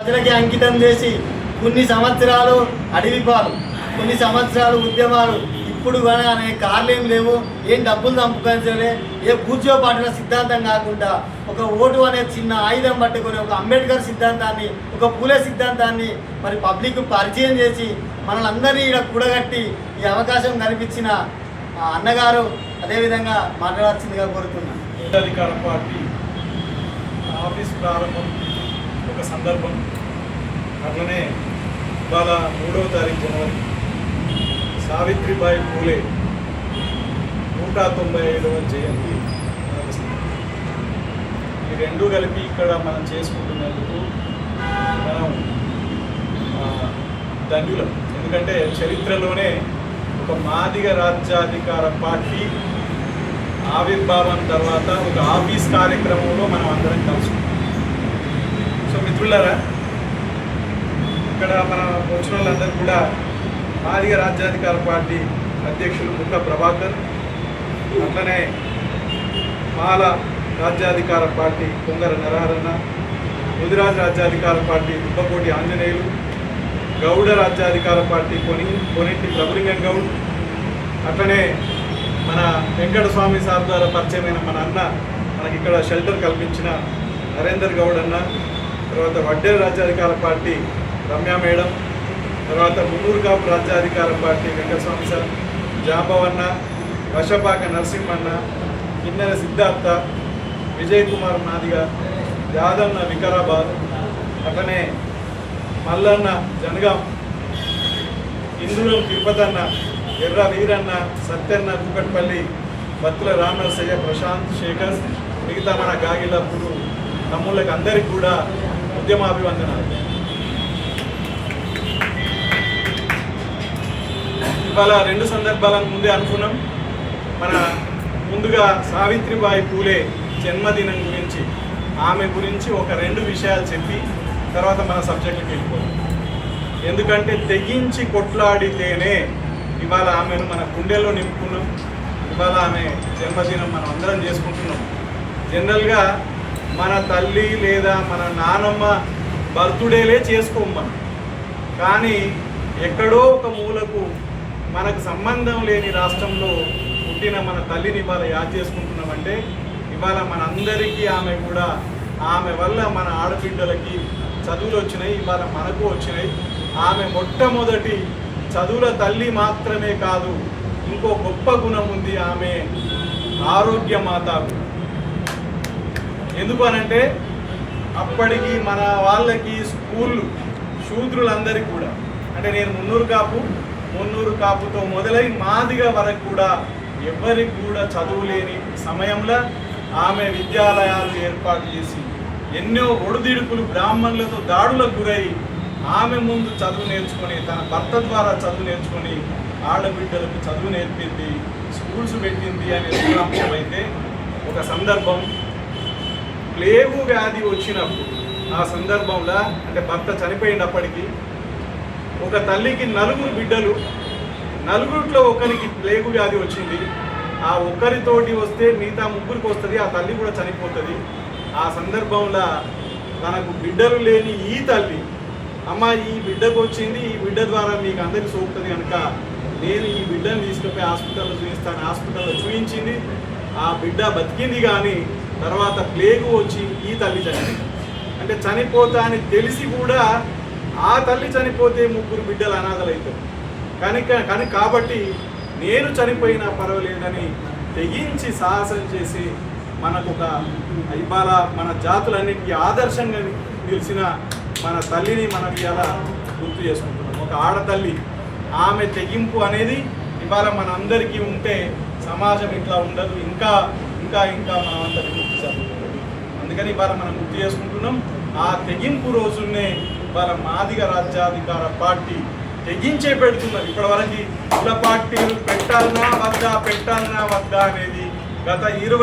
ప్రజలకి అంకితం చేసి కొన్ని సంవత్సరాలు అడవి పాలు, కొన్ని సంవత్సరాలు ఉద్యమాలు, ఇప్పుడు కానీ కార్లు ఏం లేవు, ఏం డబ్బులు చంపుకోలే, ఏ కూర్చో పాటిన సిద్ధాంతం కాకుండా ఒక ఓటు అనే చిన్న ఆయుధం పట్టుకొని ఒక అంబేద్కర్ సిద్ధాంతాన్ని, ఒక పూలే సిద్ధాంతాన్ని మరి పబ్లిక్ పరిచయం చేసి మనల్ని ఇక్కడ కూడగట్టి ఈ అవకాశం కల్పించిన అన్నగారు అదేవిధంగా మాట్లాడాల్సిందిగా కోరుతున్నాను. అధికార పార్టీ ఆఫీస్ ప్రారంభం ఒక సందర్భం, అట్లనే ఇవాళ 3వ తారీఖు జనవరి సావిత్రిబాయి పూలే 195వ జయంతి. ఈ రెండు కలిపి ఇక్కడ మనం చేసుకుంటున్నందుకు మనం ధన్యులం. ఎందుకంటే చరిత్రలోనే ఒక మాదిగ రాజ్యాధికార పార్టీ ఆవిర్భావం తర్వాత ఒక ఆఫీస్ కార్యక్రమంలో మనం అందరం కలుసుకుంటాం. సో మిత్రులారా, ఇక్కడ మన వచ్చిన వాళ్ళందరూ కూడా మాదిగ రాజ్యాధికార పార్టీ అధ్యక్షులు ముక్క ప్రభాకర్, అట్లనే మాల రాజ్యాధికార పార్టీ కొంగర నరహరన్న, ముదిరాజ్ రాజ్యాధికార పార్టీ దుబ్బకోటి ఆంజనేయులు, గౌడ రాజ్యాధికార పార్టీ కొనింటి ప్రభులింగం గౌడ్, అట్లనే మన వెంకటస్వామి సార్ ద్వారా పరిచయమైన మన అన్న, మనకి ఇక్కడ షెల్టర్ కల్పించిన నరేందర్ గౌడ్ అన్న, తర్వాత వడ్డేరు రాజ్యాధికార పార్టీ రమ్య మేడం, తర్వాత మున్నూరు కాపు రాజ్యాధికార పార్టీ వెంకటస్వామి సార్, జాంబవన్న, వశపాక నరసింహన్న, కిన్నెర సిద్ధార్థ, విజయ్ కుమార్ నాదిగ, యాదన్న వికారాబాద్, అట్లనే మల్లన్న జనగాం, ఇందులో తిరుపతన్న, ఎర్ర వీరన్న, సత్యన్న కుకట్పల్లి, బత్తుల రామనరసయ్య, ప్రశాంత్ శేఖర్, మిగతా మన గాగిలప్పుడు తమ్ముళ్ళకి అందరికీ కూడా ఉద్యమాభివందనాలు. ఇవాళ రెండు సందర్భాలను ముందే అనుకున్నాం. మన ముందుగా సావిత్రిబాయి పూలే జన్మదినం గురించి, ఆమె గురించి ఒక 2 విషయాలు చెప్పి తర్వాత మన సబ్జెక్టుకి వెళ్ళిపోతాం. ఎందుకంటే తెగించి కొట్లాడితేనే ఇవాళ ఆమెను మన గుండెల్లో నింపుకున్నాం. ఇవాళ ఆమె జన్మదినం మనం అందరం చేసుకుంటున్నాం. జనరల్గా మన తల్లి లేదా మన నానమ్మ బర్త్డేలే చేసుకోం మనం, కానీ ఎక్కడో ఒక మూలకు మనకు సంబంధం లేని రాష్ట్రంలో పుట్టిన మన తల్లిని ఇవాళ యాద్ చేసుకుంటున్నామంటే ఇవాళ మనందరికీ ఆమె కూడా, ఆమె వల్ల మన ఆడబిడ్డలకి చదువులు వచ్చినాయి, ఇవాళ మనకు వచ్చినాయి. ఆమె మొట్టమొదటి చదువుల తల్లి మాత్రమే కాదు, ఇంకో గొప్ప గుణం ఉంది, ఆమె ఆరోగ్య మాత. ఎందుకు అనంటే అప్పటికి మన వాళ్ళకి స్కూళ్ళు శూద్రులందరికీ కూడా, అంటే నేను మున్నూరు కాపుతో మొదలై మాదిగ వరకు కూడా ఎవరికి కూడా చదువు లేని సమయంలో ఆమె విద్యాలయాలు ఏర్పాటు చేసి ఎన్నో ఒడిదుడుకులు బ్రాహ్మణులతో దాడులకు గురై ఆమె ముందు చదువు నేర్చుకొని, తన భర్త ద్వారా చదువు నేర్చుకొని ఆడబిడ్డలకు చదువు నేర్పింది, స్కూల్స్ పెట్టింది అనే సందర్భం. అయితే ఒక సందర్భం ప్లేగు వ్యాధి వచ్చినప్పుడు, ఆ సందర్భంలో అంటే భర్త చనిపోయినప్పటికీ ఒక తల్లికి 4 బిడ్డలు, 4 ఒకరికి ప్లేగు వ్యాధి వచ్చింది. ఆ ఒక్కరితోటి వస్తే మిగతా 3కి వస్తుంది, ఆ తల్లి కూడా చనిపోతుంది. ఆ సందర్భంలో తనకు బిడ్డలు లేని ఈ తల్లి, అమ్మ ఈ బిడ్డకు వచ్చింది, ఈ బిడ్డ ద్వారా మీకు అందరికీ సోకుతుంది కనుక నేను ఈ బిడ్డను తీసుకుపోయి హాస్పిటల్లో చూపిస్తాను, హాస్పిటల్లో చూపించింది. ఆ బిడ్డ బతికింది, కానీ తర్వాత ప్లేగు వచ్చి ఈ తల్లి చనిపోయింది. అంటే చనిపోతా అని తెలిసి కూడా ఆ తల్లి చనిపోతే 3 బిడ్డలు అనాథలవుతారు. కానీ కాబట్టి నేను చనిపోయినా పర్వాలేదని తెగించి సాహసం చేసి మనకు ఇవాళ మన జాతులన్నింటికీ ఆదర్శంగా నిలిచిన మన తల్లిని మనం ఇవాళ గుర్తు చేసుకుంటున్నాం. ఒక ఆడతల్లి, ఆమె తెగింపు అనేది ఇవాళ మనందరికీ ఉంటే సమాజం ఇట్లా ఉండదు, ఇంకా ఇంకా ఇంకా మనం అంతా విముక్తి జరుగుతుంది. అందుకని ఇవాళ మనం గుర్తు చేసుకుంటున్నాం. ఆ తెగింపు రోజునే ఇవాళ మాదిగ రాజ్యాధికార పార్టీ తెగించే పెడుతున్నారు. ఇప్పటివరకు కుల పార్టీలు పెట్టాలనా వద్దా అనేది గత 20